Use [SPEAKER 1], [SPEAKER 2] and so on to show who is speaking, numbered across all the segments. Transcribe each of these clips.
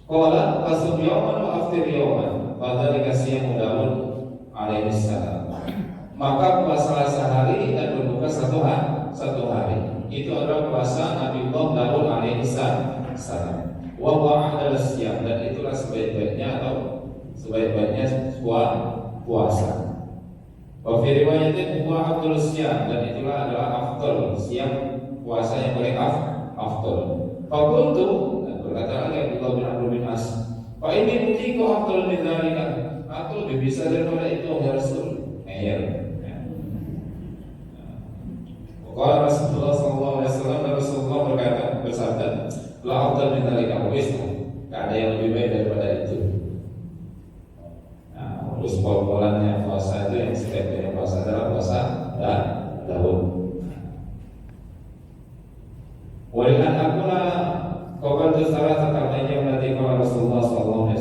[SPEAKER 1] Qala fasum yawman wa aftir yawman. Fadzalika siyamu Daud alaihi salam. Maka puasalah sehari dan berbuka satu hari. Itu adalah puasa Nabi Daud alaihi salam. Wa adalah siyam, dan itulah sebaik-baiknya puasa. Wa fi riwayatin huwa afdalul siyam, dan itulah adalah afdal siyam, puasa yang paling afdal. Faqultu, berkata lagi Abdullah bin Amr bin As, fa ini utiku afdal min dzalika, aku lebih bisa daripada itu ya Rasul. Qala Rasulullah sallallahu alaihi wasallam, Rasulullah bersabda, la afdal min dzalika, enggak ada yang lebih baik daripada itu. Terus pola-polanya puasa itu yang sebaik-baiknya puasa adalah puasa Daud. Walihan akuna kau salah terkatanya berarti kalau Rasulullah SAW,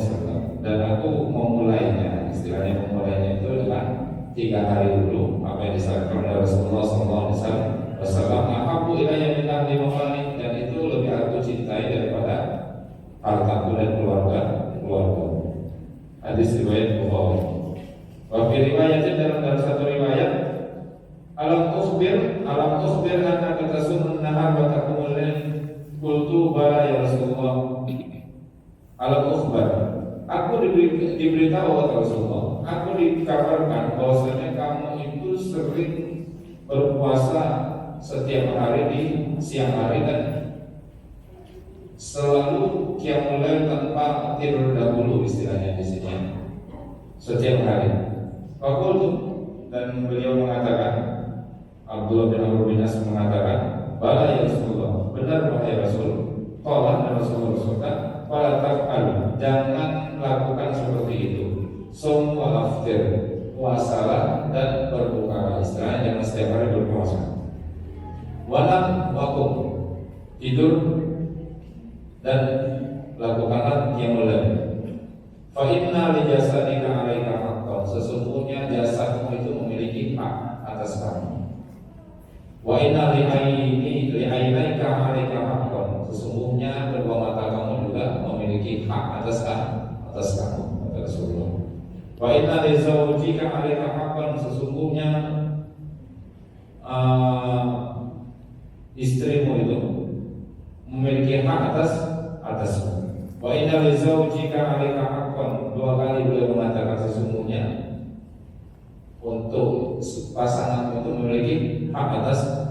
[SPEAKER 1] dan aku memulainya, istilahnya memulainya itu adalah 3 hari dulu apa yang disampaikan oleh Rasulullah SAW. Aku ilayah minah di mafani, dan itu lebih aku cintai daripada hartaku dan keluarga. Hadis riwayat Bukhari. Wa fi riwayatin, dalam satu riwayat, alam ukhbir anna tasumun nahar wa taqumul lail. Qultu bala ya Rasulullah. Alam ukhbar, aku diberitahu oleh Rasulullah, aku dikabarkan bahwasanya kamu itu sering berpuasa setiap hari di siang hari dan selalu qiyamul lail tanpa tidur dahulu, istilahnya di sini, setiap hari. Faqultu, dan beliau mengatakan, Abdullah bin Amr bin As mengatakan, bala ya Rasulullah, benar wahai Rasul. Qala, dan Rasulullah berkata, fala taf'al, jangan lakukan seperti itu. Sum wa aftir, puasalah dan berbukalah, istilahnya jangan setiap hari berpuasa. Walam wakum, tidur dan lakukanlah qiyamul lail. Fa inna li jasadika 'alaika haqqan, sesungguhnya jasadmu itu memiliki hak atas kamu. Wa inna li ainaika 'alaika haqqan, sesungguhnya kedua mata kamu juga memiliki hak atas kamu, kata Rasulullah. Wa inna li zawjika 'alaika haqqan, sesungguhnya istrimu itu memiliki hak atasmu. Wa inna li zawjika 'alaika haqqan, 2 kali beliau mengatakan sesungguhnya untuk pasangan itu memiliki hak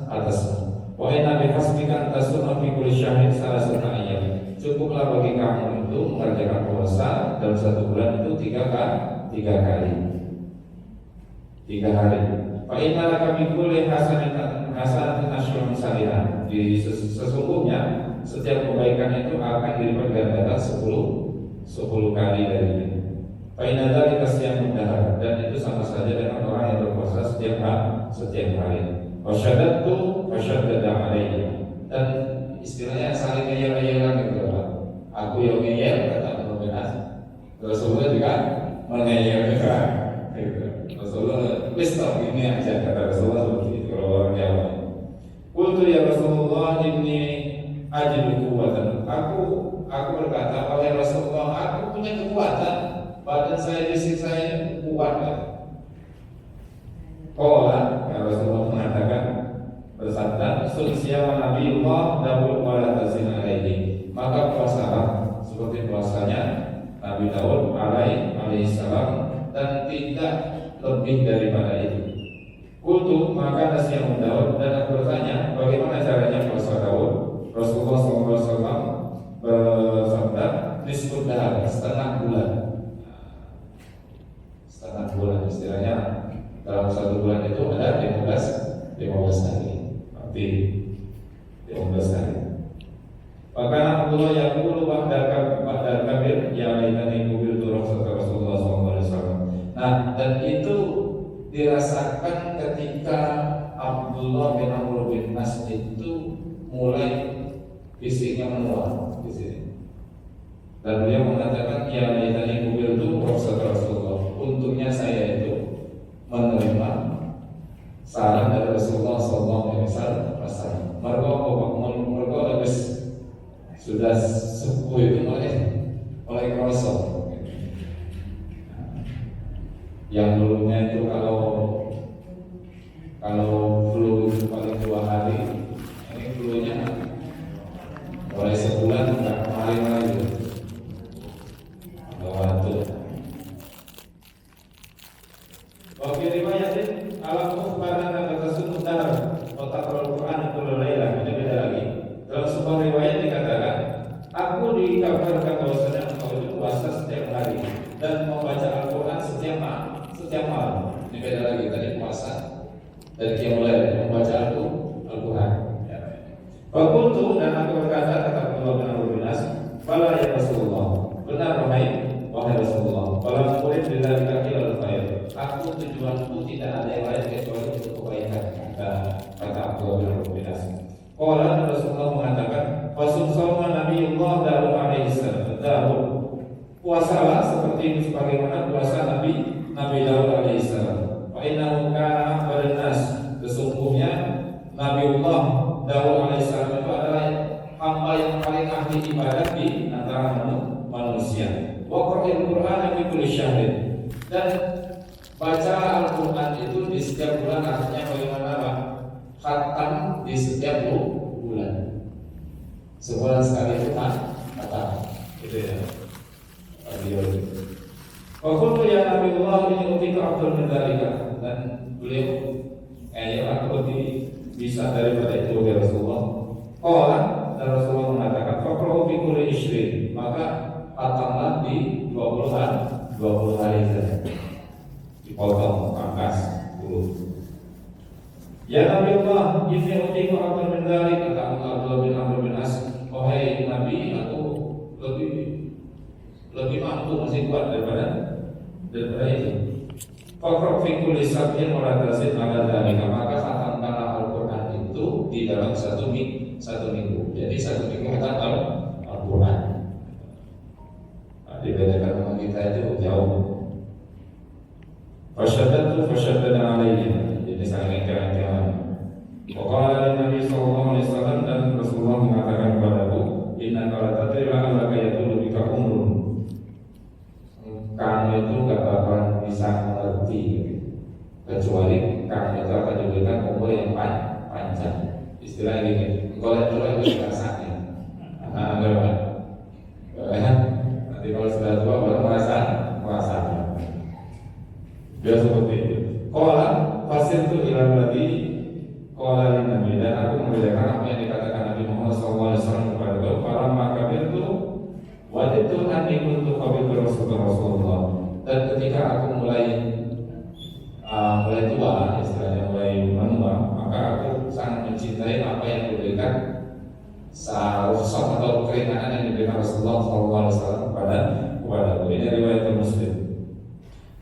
[SPEAKER 1] atasmu. Wa inna bi hasbika an tasuma fi kulli syahrin salasata ayyam, cukuplah bagi kamu itu mengerjakan puasa dalam 1 bulan itu 3 kali. Fa inna laka min kulli hasanatin asyru amsalha, sesungguhnya setiap kebaikan itu akan dilipat gandakan 10 kali darinya. Fa inna dzalika siyamun dahar, dan itu sama saja dengan orang yang berpuasa setiap hari. Wa syaddatu fa syaddada alayya, dan istilahnya saling ngeyel-ngeyelan gitu Pak. Aku yang ngeyel, kata Rasulullah. Rasulullah juga mengeyel juga. Rasulullah wis ini aja, kata Rasulullah seperti itu kalau orang Jawa. Qultu ya Rasulullah inni ajidu quwwatan. Aku berkata, oleh Rasulullah, aku punya kekuatan, badan saya disiksa ini kuat. Qala, ya Rasulullah mengatakan, bersabda, sunsiyama Nabiullah Daud wa la tazin alaihi, maka puasalah seperti puasanya Nabi Daud alaihi salam, dan tidak lebih daripada itu. Qultu, maka nasihat Daud, dan aku bertanya, bagaimana caranya puasa Daud? Rasulullah SAW bersabda, nisfud dahar, setengah bulan, istilahnya dalam 1 bulan itu ada 15 hari, berarti 15 hari. Bahkan Abdullah yaqulu ba'da kabir ya laitani kubiltu Rasulullah SAW. Nah, dan itu dirasakan ketika Abdullah bin Amr bin As itu mulai fisiknya menua di sini. Dan beliau mengatakan, ya laitani kubiltu Rasulullah, untungnya saya itu menerima saran dari Rasulullah SAW. Mereka habis sudah sepuh itu mulai Kalau flu itu paling 2 hari, ini flu-nya mulai sebulan nggak kemarin lagi. Waduh. Waktu riwayatin alam mukhbaran kata sebentar otak Al-Quran kullu lailah, ini beda lagi. Dalam sebuah riwayat dikatakan, aku dikabarkan bahwasanya engkau itu puasa setiap hari dan membaca Al-Quran setiap malam. Ini beda lagi, tadi puasa dari mulai membaca Al-Quran. Fakultu, dan aku berkata, kata Abdullah bin Amr bin As, fala ya Rasulullah, benar wahai Rasulullah, kalau murid dari kaki lalu khair, aku tujuanku tidak ada yang lain kecuali untuk kebaikan, kata Abdullah bin Amr bin As. Qala, Rasulullah mengatakan, fasum sawma Nabiullah Daud alaihi salam, Daud, puasalah seperti sebagaimana puasa Nabi Daud alaihi salam. Fa innahu kana aqbalan nas, sesungguhnya Nabiullah Daud alaihissalam itu adalah hamba yang paling ahli ibadah di antara manusia. Wa qira'il Qur'an fi kulli syahrin, dan baca Al-Quran itu di setiap bulan, artinya bagaimana Pak? Khatam di setiap bulan. Sebulan sekali itu khatam. Itu ya. Wa qultu ya Nabiullah ini utika afdal min dzalika, dan beliau aku bisa daripada itu ya Rasulullah. Dan Rasulullah mengatakan, faqra'u fi kulli ishrin, maka khatamlah di 20 hari saja. Dipotong, pangkas dulu. Ya Nabiullah, inni utiku afdal min dzalik, kata Abdullah bin Amr bin As, wahai Nabi, aku lebih mampu, masih kuat daripada itu. Faqra' fi kulli sab'in wa la tazid 'ala dzalika, maka khatamkanlah Al-Qur'an itu di dalam satu minggu. Jadi satu minggu khatam Al-Qur'an. Dibedakan dengan kita itu jauh. Fasyaddatu fasyaddana 'alayhi, jadi saling ingkar-ingkaran. Wa qala Nabi sallallahu alaihi wasallam, dan Rasulullah mengatakan kepadaku, inna la tadri la'allaka yadullu bika umrun, kamu itu gak bakalan bisa mengerti kecuali kamu itu akan diberikan umur yang panjang. Istilah gini, engkau lihat dulu itu rasanya. Nanti kalau sudah tua baru merasa. Biar seperti itu. Qala fasirtu ila alladhi qala lin nabi, dan aku membedakan apa yang dikatakan Nabi Muhammad SAW kepada beliau. Falamma kabirtu wajibtu anni kuntu qabiltu Rasulullah, dan ketika aku mulai tua, istilahnya mulai menua, maka aku sangat mencintai apa yang diberikan rukhsah atau keringanan yang diberikan Rasulullah SAW kepada aku. Ini riwayat Muslim.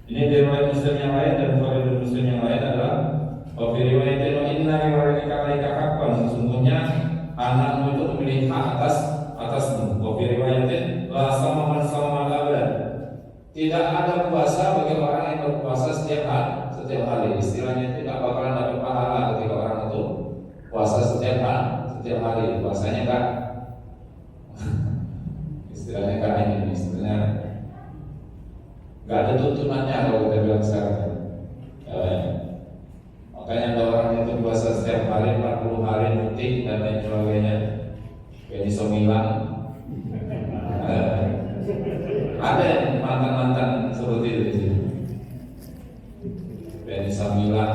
[SPEAKER 1] Ini riwayat Muslim yang lain, dan riwayat Muslim yang lain adalah fi riwayatin wa inna liwalidika 'alaika haqqan, sesungguhnya anakmu itu memiliki hak atasmu. Wa fi riwayatin la sama man sama al-abad, tidak ada puasa bagi orang yang berpuasa setiap hari. Istilahnya itu tidak bakalan dapat pahala ketika orang itu puasa setiap hari. Puasanya kan istilahnya kan ini, istilahnya nggak ada tuntunannya kalau kita bilang sekarang. Makanya ada orang itu puasa setiap hari, 40 hari mutik dan lain sebagainya. Kayak di Somilang. Ada yang mantan seperti itu di sini. Kayak di Somilang.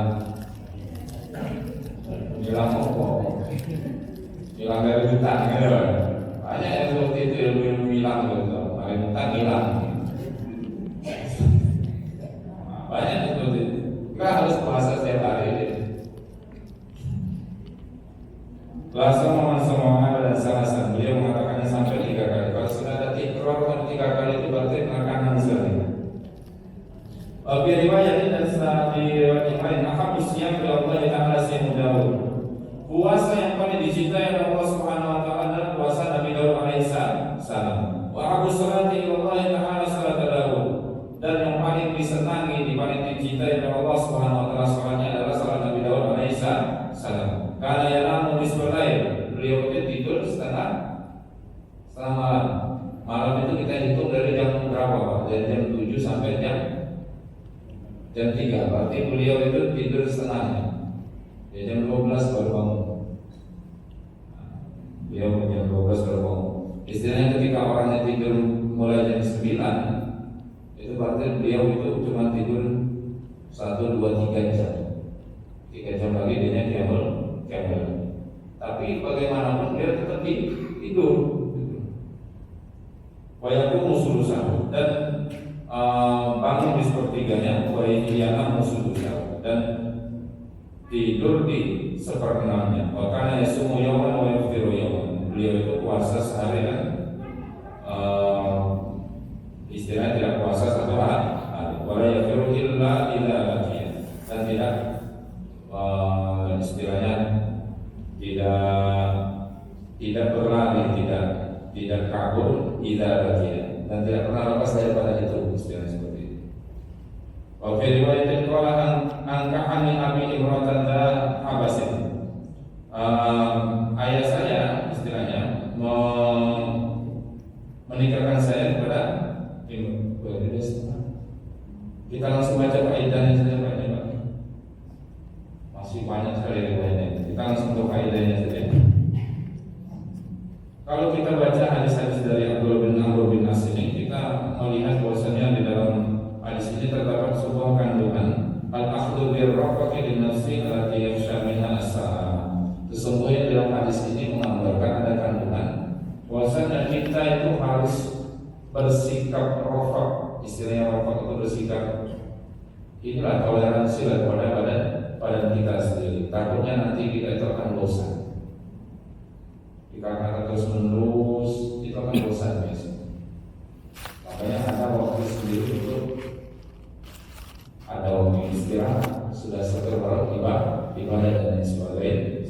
[SPEAKER 1] Milang apa? Milang dari hutang, gitu. Banyak yang seperti itu, ilmu milang gitu. Dari hutang hilang. Banyak seperti itu. Enggak harus puasa setiap hari. Langsung sama dan salasan, beliau mengatakannya sampai 3 kali. Kalau sudah ada tikrar 3 kali itu berarti makanan sekali. Di riwayat ini dan di riwayat yang lain, ahabus siyam ila Allah Ta'ala siyamu Daud. Puasa yang paling dicintai oleh Allah Subhanahu wa taala adalah puasa Nabi Daud alaihi salam. Wa ahabus salati ila Allah Ta'ala salat Daud. Dan yang paling disenangi, paling dicintai oleh Allah Subhanahu wa taala salatnya adalah salat Nabi Daud alaihi salam. Karena yanamu nisfal lail, beliau itu tidur setengah malam. Malam itu kita hitung dari jam berapa Pak? Dari jam 7 sampai jam 3. Berarti beliau itu tidur setengahnya. Dia jam 12 baru bangun. Beliau jam 12 baru bangun. Istilahnya ketika orangnya tidur mulai jam 9, itu berarti beliau itu cuma tidur 1, 2, 3 jam. 3 jam lagi dia qiyamul. Tapi bagaimanapun dia tetap tidur. Wayaku musuh sahur dan bangun di sepertiganya, wayana musuh sahur dan tidur di seperenamnya. Bahkan yasumu yawman wa yaftiru yawman. Beliau itu puasa sehari dan istilahnya tidak puasa satu hari. Wala yaftiru illa laqiyah, dan tidak istilahnya tidak berlari, tidak kabur, tidak laqiyah, dan tidak pernah lepas daripada itu, istilahnya seperti itu. Wa fi riwayatin qala an ka'ani abi imratan da habasin. Ayah saya istilahnya menikahkan saya kepada kita langsung baca faedahnya saja Pak. Masih banyak sekali riwayatnya. Kita langsung ke faedahnya saja. Kalau kita baca hadis-hadis dari Abdullah bin Amr bin As ini, kita melihat bahwasanya di dalam hadis ini terdapat sebuah kandungan al-akhdhu bir-rafaqi lin-nafsi allati yakhsha minha as-sa'a. Sesungguhnya dalam hadis ini menggambarkan ada kandungan bahwasanya kita itu harus bersikap rafaq. Istilahnya rafaq itu bersikap, inilah toleransi kepada badan kita sendiri. Takutnya nanti kita itu akan bosan. Dikarenakan terus menerus itu akan bosan biasanya. Makanya ada waktu sendiri itu, ada waktu istirahat, sudah setel baru ibadah dan sebagainya.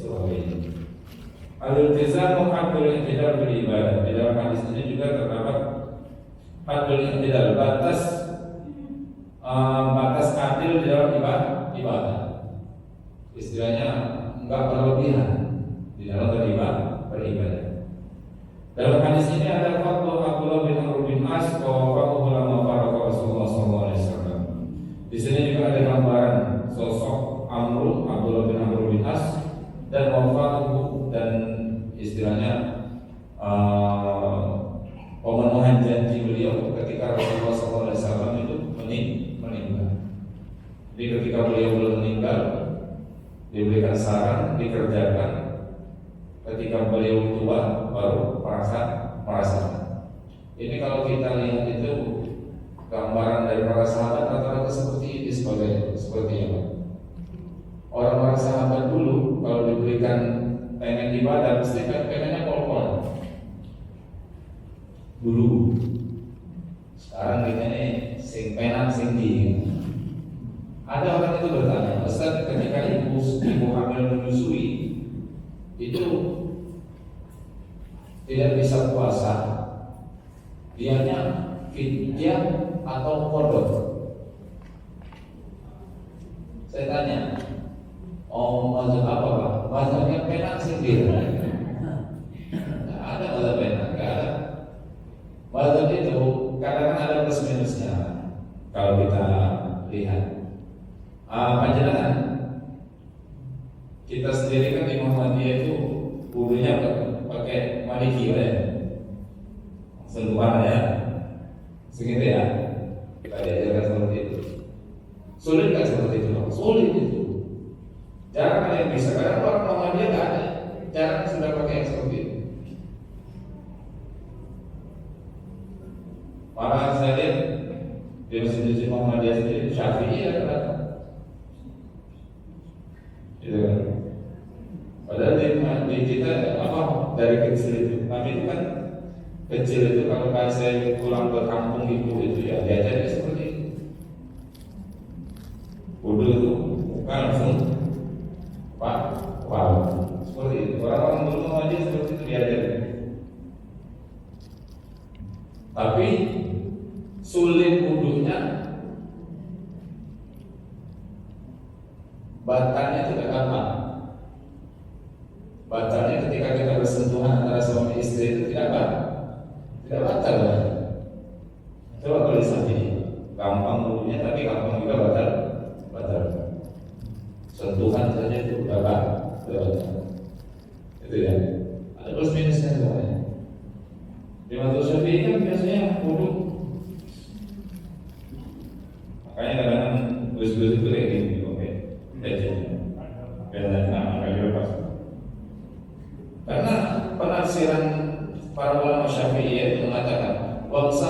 [SPEAKER 1] Al-iltizamu haqqul i'tidal bil ibadah. Di dalam hadis ini juga terdapat haqqul i'tidal, batas adil di dalam ibadah. Istilahnya enggak berlebihan di dalam beribadah. Dalam hadis ini ada fatwa Abdullah bin Amr bin As wa fatwa ulama farqa Rasulullah SAW. Di sini juga ada gambaran sosok Abdullah bin Amr bin As dan wafatuhu, dan istilahnya pemenuhan janji beliau ketika Rasulullah SAW itu meninggal. Jadi ketika beliau belum meninggal, diberikan saran, dikerjakan. Ketika beliau tua baru merasakan. Ini kalau kita lihat itu gambaran dari para sahabat rata-rata seperti ini, seperti apa? Orang-orang sahabat dulu kalau diberikan pengen ibadah pasti pengennya pol-pol dulu. Sekarang kita ini sing penang sing di. Ada orang itu bertanya, Ustaz, ketika ibu hamil menyusui itu tidak bisa puasa, dianya fidyah atau qadha? Saya tanya, mazhab apa Pak? Mazhabnya penang sendiri. Nggak ada mazhab penang, nggak ada. Mazhab itu kadang-kadang ada plus minusnya. Kalau kita lihat, panjenengan kita sendiri kan di Muhammadiyah itu wudunya pakai maliki ya, sentuhan ya, segitu ya. Kita diajarkan seperti itu. Sulit nggak seperti itu? Sulit itu. Jarang ada yang bisa. Karena orang Muhammadiyah nggak ada. Jarang sudah pakai yang seperti itu. Malah saya lihat di masjid Muhammadiyah sendiri Syafi'i ya kan. Gitu kan. Padahal di kita dari kecil itu, kami itu kan kecil itu kalau saya pulang ke kampung ibu itu ya diajarin seperti itu. Wudu itu bukan langsung seperti itu. Orang-orang dulu aja seperti itu diajarin. Tapi sulit wudunya, batalnya tidak gampang. Batalnya ketika kita bersentuhan antara suami istri itu tidak batal. Coba kalau disambung, gampang wudunya tapi gampang juga batal. Sentuhan azan saja itu berapa? Itu ya. Ada plus minusnya semuanya. Di mazhab Syafi'i kan biasanya wudu. Makanya kadang-kadang gus-gus itu kayak gini, oke, biasanya pas. Karena penafsiran para ulama Syafi'i itu mengatakan bangsa